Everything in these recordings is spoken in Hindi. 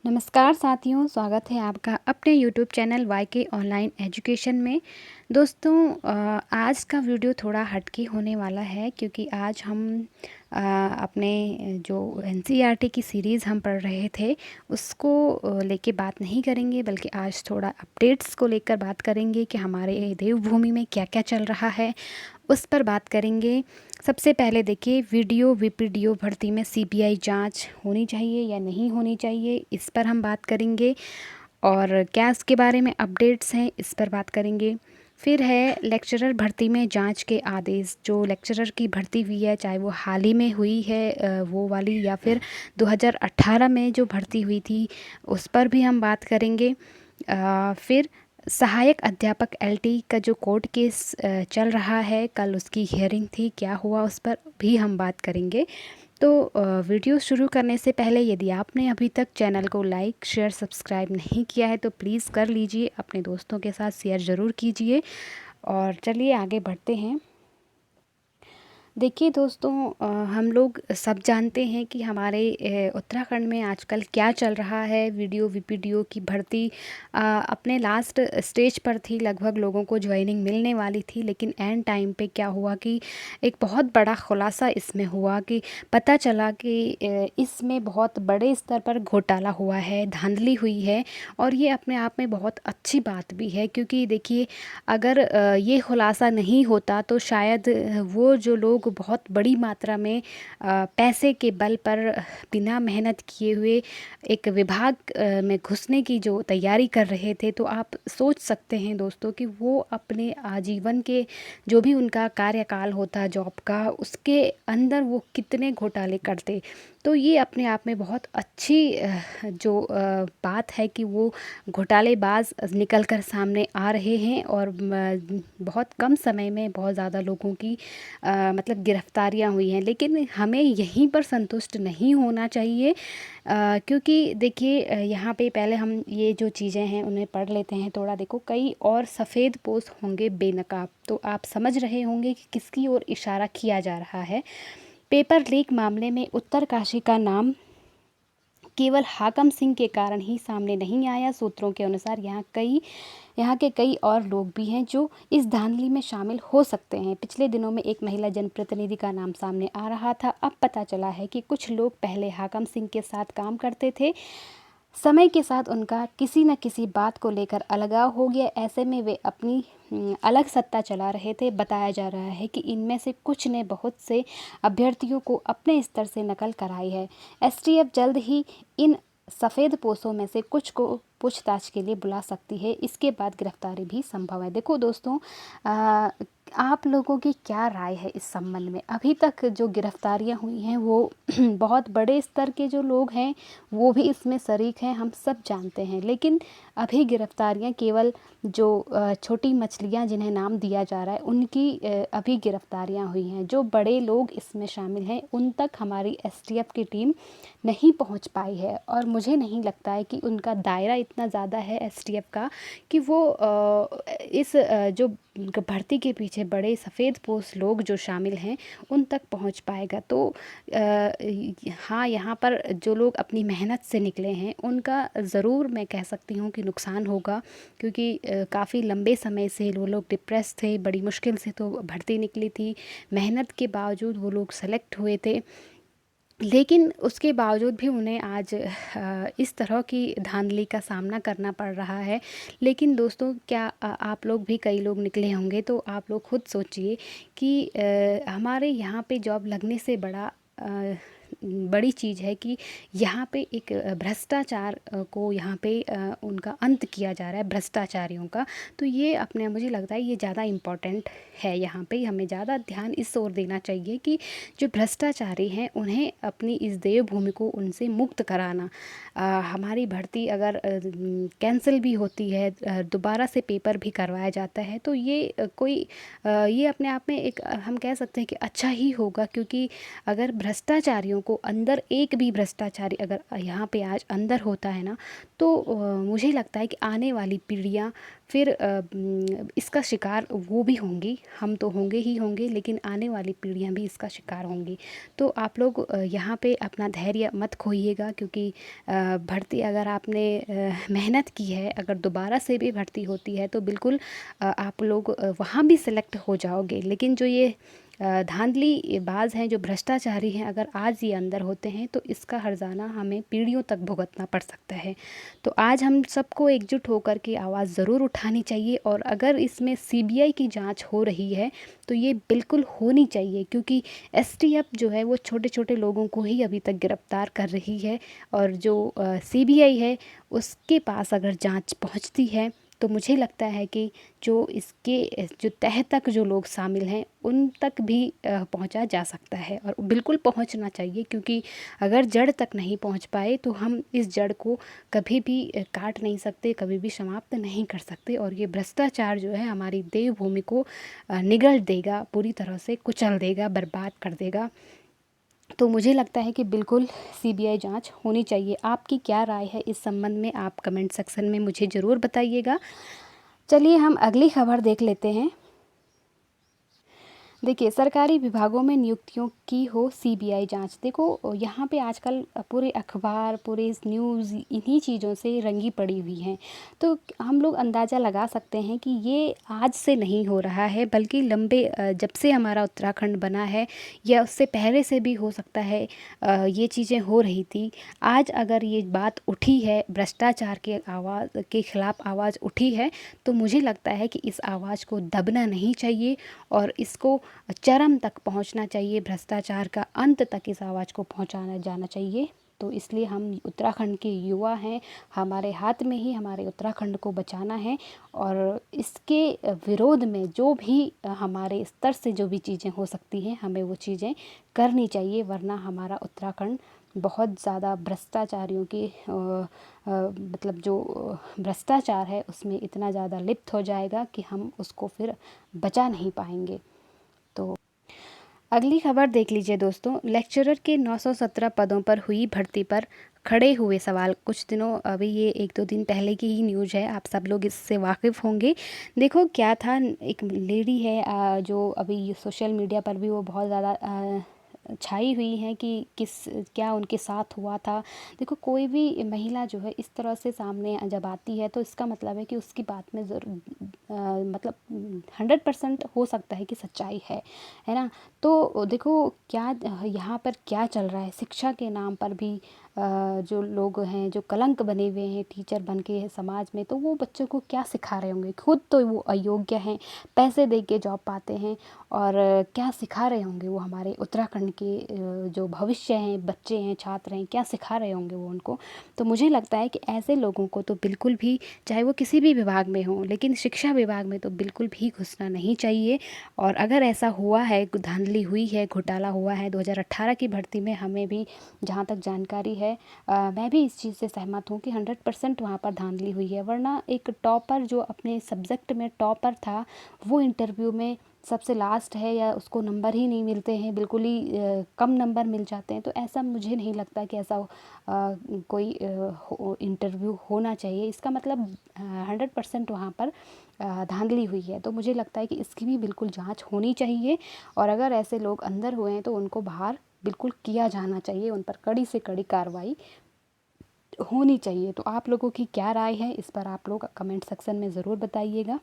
नमस्कार साथियों, स्वागत है आपका अपने यूट्यूब चैनल वाई के ऑनलाइन एजुकेशन में। दोस्तों, आज का वीडियो थोड़ा हटके होने वाला है क्योंकि आज हम अपने जो एनसीईआरटी की सीरीज़ हम पढ़ रहे थे उसको लेके बात नहीं करेंगे, बल्कि आज थोड़ा अपडेट्स को लेकर बात करेंगे कि हमारे देवभूमि में क्या क्या चल रहा है, उस पर बात करेंगे। सबसे पहले देखिए, वीडियो वीपीडीओ भर्ती में सीबीआई जांच होनी चाहिए या नहीं होनी चाहिए, इस पर हम बात करेंगे। और क्या इसके बारे में अपडेट्स हैं, इस पर बात करेंगे। फिर है लेक्चरर भर्ती में जांच के आदेश। जो लेक्चरर की भर्ती हुई है, चाहे वो हाल ही में हुई है वो वाली, या फिर 2018 में जो भर्ती हुई थी, उस पर भी हम बात करेंगे। फिर सहायक अध्यापक एलटी का जो कोर्ट केस चल रहा है, कल उसकी हियरिंग थी, क्या हुआ उस पर भी हम बात करेंगे। तो वीडियो शुरू करने से पहले यदि आपने अभी तक चैनल को लाइक शेयर सब्सक्राइब नहीं किया है तो प्लीज़ कर लीजिए, अपने दोस्तों के साथ शेयर ज़रूर कीजिए। और चलिए आगे बढ़ते हैं। देखिए दोस्तों, हम लोग सब जानते हैं कि हमारे उत्तराखंड में आजकल क्या चल रहा है। वीडियो वीपीडीओ की भर्ती अपने लास्ट स्टेज पर थी, लगभग लोगों को ज्वाइनिंग मिलने वाली थी, लेकिन एंड टाइम पे क्या हुआ कि एक बहुत बड़ा खुलासा इसमें हुआ कि पता चला कि इसमें बहुत बड़े स्तर पर घोटाला हुआ है, धांधली हुई है। और ये अपने आप में बहुत अच्छी बात भी है, क्योंकि देखिए, अगर ये खुलासा नहीं होता तो शायद वो जो लोग बहुत बड़ी मात्रा में पैसे के बल पर बिना मेहनत किए हुए एक विभाग में घुसने की जो तैयारी कर रहे थे, तो आप सोच सकते हैं दोस्तों कि वो अपने आजीवन के जो भी उनका कार्यकाल होता जॉब का, उसके अंदर वो कितने घोटाले करते। तो ये अपने आप में बहुत अच्छी जो बात है कि वो घोटालेबाज निकल कर सामने आ रहे हैं, और बहुत कम समय में बहुत ज़्यादा लोगों की मतलब गिरफ्तारियां हुई हैं। लेकिन हमें यहीं पर संतुष्ट नहीं होना चाहिए, क्योंकि देखिए, यहाँ पे पहले हम ये जो चीज़ें हैं उन्हें पढ़ लेते हैं थोड़ा। देखो, कई और सफ़ेद पोश होंगे बेनकाब, तो आप समझ रहे होंगे कि किसकी ओर इशारा किया जा रहा है। पेपर लीक मामले में उत्तरकाशी का नाम केवल हाकम सिंह के कारण ही सामने नहीं आया। सूत्रों के अनुसार यहाँ के कई और लोग भी हैं जो इस धांधली में शामिल हो सकते हैं। पिछले दिनों में एक महिला जनप्रतिनिधि का नाम सामने आ रहा था। अब पता चला है कि कुछ लोग पहले हाकम सिंह के साथ काम करते थे, समय के साथ उनका किसी न किसी बात को लेकर अलगाव हो गया। ऐसे में वे अपनी अलग सत्ता चला रहे थे। बताया जा रहा है कि इनमें से कुछ ने बहुत से अभ्यर्थियों को अपने स्तर से नकल कराई है। एसटीएफ जल्द ही इन सफ़ेद पोशों में से कुछ को पूछताछ के लिए बुला सकती है। इसके बाद गिरफ्तारी भी संभव है। देखो दोस्तों, आप लोगों की क्या राय है इस संबंध में? अभी तक जो गिरफ्तारियां हुई हैं वो बहुत बड़े स्तर के जो लोग हैं वो भी इसमें शरीक हैं, हम सब जानते हैं। लेकिन अभी गिरफ्तारियां केवल जो छोटी मछलियां जिन्हें नाम दिया जा रहा है उनकी अभी गिरफ्तारियां हुई हैं। जो बड़े लोग इसमें शामिल हैं उन तक हमारी एसटीएफ की टीम नहीं पहुंच पाई है, और मुझे नहीं लगता है कि उनका दायरा इतना ज़्यादा है एसटीएफ का कि वो इस जो भर्ती के पीछे बड़े सफ़ेद पोश लोग जो शामिल हैं उन तक पहुंच पाएगा। तो हाँ, यहाँ पर जो लोग अपनी मेहनत से निकले हैं उनका ज़रूर मैं कह सकती हूँ कि नुकसान होगा, क्योंकि काफ़ी लंबे समय से वो लोग डिप्रेस थे, बड़ी मुश्किल से तो भर्ती निकली थी, मेहनत के बावजूद वो लोग सेलेक्ट हुए थे। लेकिन उसके बावजूद भी उन्हें आज इस तरह की धांधली का सामना करना पड़ रहा है। लेकिन दोस्तों, क्या आप लोग भी, कई लोग निकले होंगे, तो आप लोग खुद सोचिए कि हमारे यहाँ पे जॉब लगने से बड़ी चीज़ है कि यहाँ पे एक भ्रष्टाचार को यहाँ पे उनका अंत किया जा रहा है, भ्रष्टाचारियों का। तो ये अपने, मुझे लगता है ये ज़्यादा इम्पोर्टेंट है। यहाँ पे हमें ज़्यादा ध्यान इस ओर देना चाहिए कि जो भ्रष्टाचारी हैं उन्हें अपनी इस देवभूमि को उनसे मुक्त कराना। हमारी भर्ती अगर कैंसिल भी होती है, दोबारा से पेपर भी करवाया जाता है, तो ये अपने आप में एक हम कह सकते हैं कि अच्छा ही होगा, क्योंकि अगर भ्रष्टाचारियों को अंदर एक भी भ्रष्टाचारी अगर यहाँ पे आज अंदर होता है ना, तो मुझे लगता है कि आने वाली पीढ़ियाँ फिर इसका शिकार वो भी होंगी, हम तो होंगे ही होंगे, लेकिन आने वाली पीढ़ियाँ भी इसका शिकार होंगी। तो आप लोग यहाँ पे अपना धैर्य मत खोइएगा, क्योंकि भर्ती अगर आपने मेहनत की है, अगर दोबारा से भी भर्ती होती है तो बिल्कुल आप लोग वहाँ भी सिलेक्ट हो जाओगे। लेकिन जो ये धांधली बाज हैं, जो भ्रष्टाचारी हैं, अगर आज ये अंदर होते हैं तो इसका हर्जाना हमें पीढ़ियों तक भुगतना पड़ सकता है। तो आज हम सबको एकजुट होकर के आवाज़ ज़रूर उठानी चाहिए, और अगर इसमें सीबीआई की जांच हो रही है तो ये बिल्कुल होनी चाहिए, क्योंकि एसटीएफ जो है वो छोटे छोटे लोगों को ही अभी तक गिरफ्तार कर रही है, और जो सीबीआई है उसके पास अगर जांच पहुंचती है तो मुझे लगता है कि जो इसके जो तह तक जो लोग शामिल हैं उन तक भी पहुंचा जा सकता है, और बिल्कुल पहुंचना चाहिए, क्योंकि अगर जड़ तक नहीं पहुंच पाए तो हम इस जड़ को कभी भी काट नहीं सकते, कभी भी समाप्त नहीं कर सकते, और ये भ्रष्टाचार जो है हमारी देवभूमि को निगल देगा, पूरी तरह से कुचल देगा, बर्बाद कर देगा। तो मुझे लगता है कि बिल्कुल सीबीआई जांच होनी चाहिए। आपकी क्या राय है इस संबंध में, आप कमेंट सेक्शन में मुझे ज़रूर बताइएगा। चलिए हम अगली खबर देख लेते हैं। देखिए, सरकारी विभागों में नियुक्तियों की हो सीबीआई जांच। देखो, यहाँ पे आजकल पूरे अखबार, पूरे न्यूज़ इन्हीं चीज़ों से रंगी पड़ी हुई हैं। तो हम लोग अंदाज़ा लगा सकते हैं कि ये आज से नहीं हो रहा है, बल्कि लंबे जब से हमारा उत्तराखंड बना है या उससे पहले से भी हो सकता है ये चीज़ें हो रही थी। आज अगर ये बात उठी है, भ्रष्टाचार के आवाज़ के ख़िलाफ़ आवाज़ उठी है, तो मुझे लगता है कि इस आवाज़ को दबना नहीं चाहिए और इसको चरम तक पहुंचना चाहिए। भ्रष्टाचार का अंत तक इस आवाज़ को पहुंचाना जाना चाहिए। तो इसलिए हम उत्तराखंड के युवा हैं, हमारे हाथ में ही हमारे उत्तराखंड को बचाना है, और इसके विरोध में जो भी हमारे स्तर से जो भी चीज़ें हो सकती हैं हमें वो चीज़ें करनी चाहिए, वरना हमारा उत्तराखंड बहुत ज़्यादा भ्रष्टाचारियों के मतलब जो भ्रष्टाचार है उसमें इतना ज़्यादा लिप्त हो जाएगा कि हम उसको फिर बचा नहीं पाएंगे। तो अगली खबर देख लीजिए दोस्तों। लेक्चरर के 917 पदों पर हुई भर्ती पर खड़े हुए सवाल। कुछ दिनों अभी ये 1-2 दिन पहले की ही न्यूज़ है, आप सब लोग इससे वाकिफ़ होंगे। देखो क्या था, एक लेडी है जो अभी सोशल मीडिया पर भी वो बहुत ज़्यादा छाई हुई हैं कि क्या उनके साथ हुआ था। देखो, कोई भी महिला जो है इस तरह से सामने जब आती है तो इसका मतलब है कि उसकी बात में मतलब 100% हो सकता है कि सच्चाई है ना। तो देखो क्या यहाँ पर क्या चल रहा है, शिक्षा के नाम पर भी जो लोग हैं, जो कलंक बने हुए हैं टीचर बन के समाज में, तो वो बच्चों को क्या सिखा रहे होंगे। खुद तो वो अयोग्य हैं, पैसे दे के जॉब पाते हैं, और क्या सिखा रहे होंगे वो हमारे उत्तराखंड के जो भविष्य हैं, बच्चे हैं, छात्र हैं, क्या सिखा रहे होंगे वो उनको। तो मुझे लगता है कि ऐसे लोगों को तो बिल्कुल भी, चाहे वो किसी भी विभाग में हो, लेकिन शिक्षा विभाग में तो बिल्कुल भी घुसना नहीं चाहिए। और अगर ऐसा हुआ है, धांधली हुई है, घोटाला हुआ है 2018 की भर्ती में, हमें भी जहाँ तक जानकारी है, मैं भी इस चीज़ से सहमत हूँ कि 100% वहाँ पर धांधली हुई है। वरना एक टॉपर जो अपने सब्जेक्ट में टॉपर था, वो इंटरव्यू में सबसे लास्ट है या उसको नंबर ही नहीं मिलते हैं, बिल्कुल ही कम नंबर मिल जाते हैं। तो ऐसा मुझे नहीं लगता कि ऐसा कोई इंटरव्यू होना चाहिए। इसका मतलब 100% वहाँ पर धांधली हुई है। तो मुझे लगता है कि इसकी भी बिल्कुल जांच होनी चाहिए, और अगर ऐसे लोग अंदर हुए हैं तो उनको बाहर बिल्कुल किया जाना चाहिए, उन पर कड़ी से कड़ी कार्रवाई होनी चाहिए। तो आप लोगों की क्या राय है इस पर, आप लोग कमेंट सेक्शन में ज़रूर बताइएगा।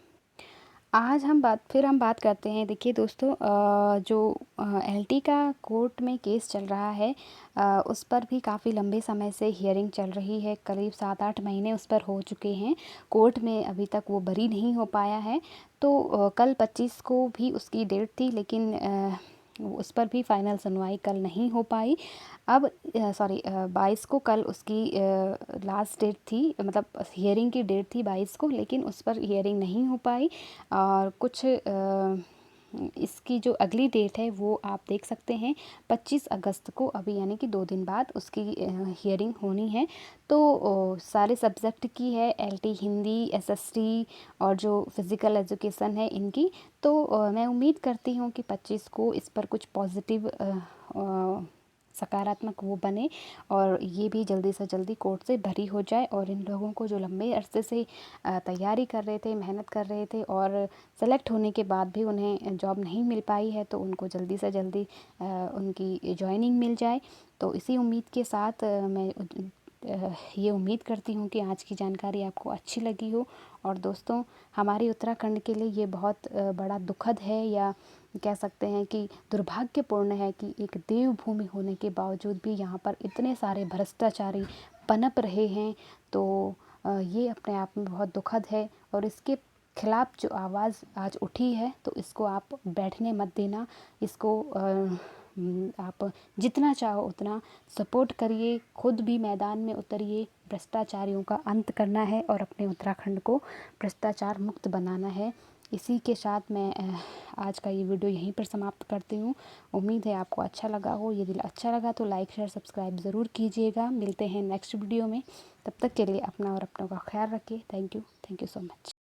आज हम बात करते हैं। देखिए दोस्तों, जो एलटी का कोर्ट में केस चल रहा है, उस पर भी काफ़ी लंबे समय से हियरिंग चल रही है। करीब 7-8 महीने उस पर हो चुके हैं कोर्ट में, अभी तक वो बरी नहीं हो पाया है। तो कल 25 को भी उसकी डेट थी, लेकिन उस पर भी फाइनल सुनवाई कल नहीं हो पाई। अब 22 को कल उसकी लास्ट डेट थी, मतलब हियरिंग की डेट थी 22 को, लेकिन उस पर हियरिंग नहीं हो पाई। और कुछ इसकी जो अगली डेट है वो आप देख सकते हैं 25 अगस्त को, अभी यानी कि 2 दिन बाद उसकी हियरिंग होनी है। तो सारे सब्जेक्ट की है, एलटी, हिंदी, एसएसटी और जो फिज़िकल एजुकेशन है इनकी। तो मैं उम्मीद करती हूँ कि 25 को इस पर कुछ पॉजिटिव सकारात्मक वो बने और ये भी जल्दी से जल्दी कोर्ट से भरी हो जाए। और इन लोगों को जो लंबे अरसे से तैयारी कर रहे थे, मेहनत कर रहे थे और सेलेक्ट होने के बाद भी उन्हें जॉब नहीं मिल पाई है, तो उनको जल्दी से जल्दी उनकी जॉइनिंग मिल जाए। तो इसी उम्मीद के साथ मैं ये उम्मीद करती हूँ कि आज की जानकारी आपको अच्छी लगी हो। और दोस्तों, हमारे उत्तराखंड के लिए ये बहुत बड़ा दुखद है, या कह सकते हैं कि दुर्भाग्यपूर्ण है कि एक देवभूमि होने के बावजूद भी यहाँ पर इतने सारे भ्रष्टाचारी पनप रहे हैं। तो ये अपने आप में बहुत दुखद है और इसके खिलाफ जो आवाज़ आज उठी है, तो इसको आप बैठने मत देना। इसको आप जितना चाहो उतना सपोर्ट करिए, खुद भी मैदान में उतरिए। भ्रष्टाचारियों का अंत करना है और अपने उत्तराखंड को भ्रष्टाचार मुक्त बनाना है। इसी के साथ मैं आज का ये वीडियो यहीं पर समाप्त करती हूँ। उम्मीद है आपको अच्छा लगा हो। यदि अच्छा लगा तो लाइक शेयर सब्सक्राइब ज़रूर कीजिएगा। मिलते हैं नेक्स्ट वीडियो में। तब तक के लिए अपना और अपनों का ख्याल रखिए। Thank you so much.